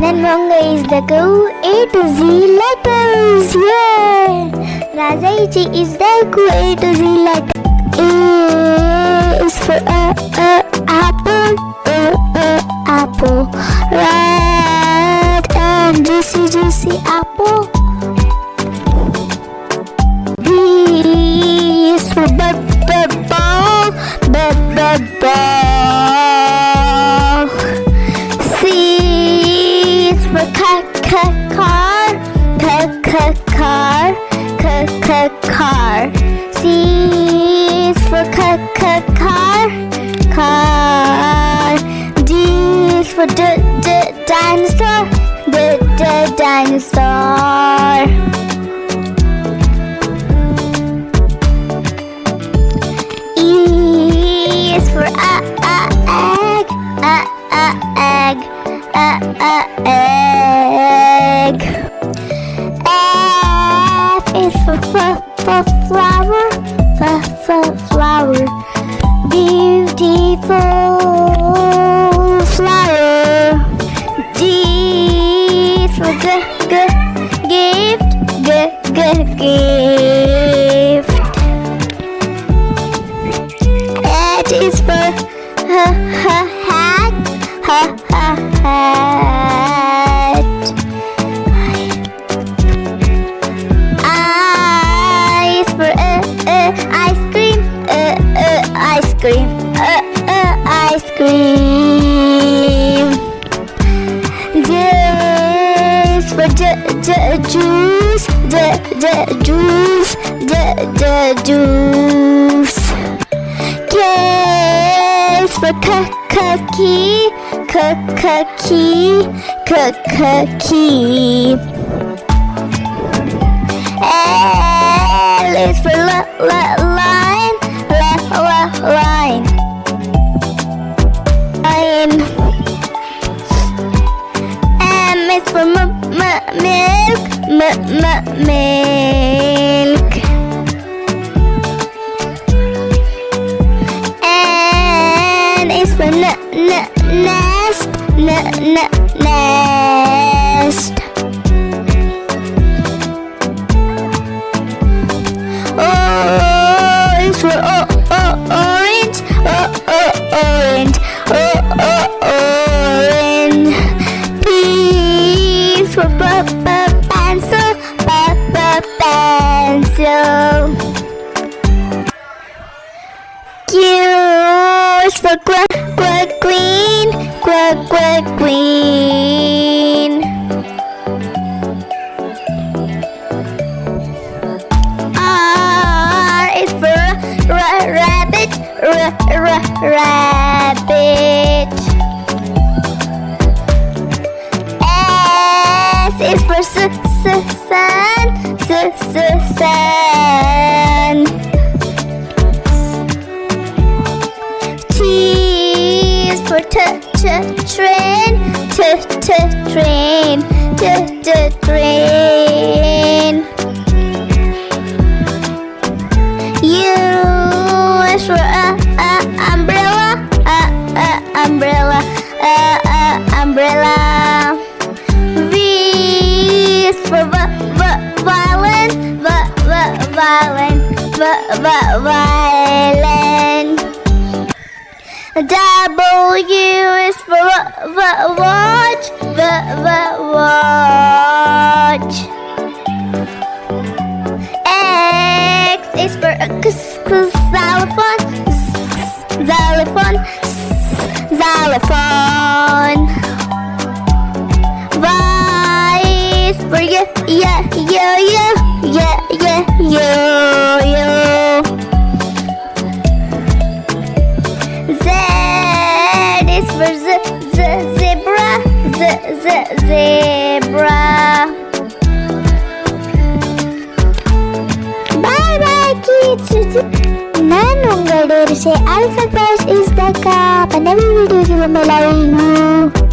نن مونږ زده کوو A to Z letters. Yay! راځئ چې زده کوو A to Z letters. A is for apple, apple. Red and juicy apple. B is for ball, ball. C is for car, car. C is for car. D is for dinosaur, dinosaur. E is for egg, egg. F is for flower, flower. Beautiful flower. G is for gift, gift. H is for hat, hat. I is for ice cream, ice cream, ice cream. J is for juice, juice. K is for key. L is for line, line. M is for milk, milk. N is for nest, nest. O is for orange, orange. P is for pencil, pencil. Q is for queen, queen. R is for rabbit, rabbit. S is for sun, sun. T is for train, train. U is for umbrella, umbrella. V is for violin, violin. W is for watch, watch. X is for xylophone, xylophone. Y is for yo. Z is for zebra, zebra. Bye bye kids. نن उंगल ढेर से alphabet इस दका पनवी video की मैं लाऊंगी.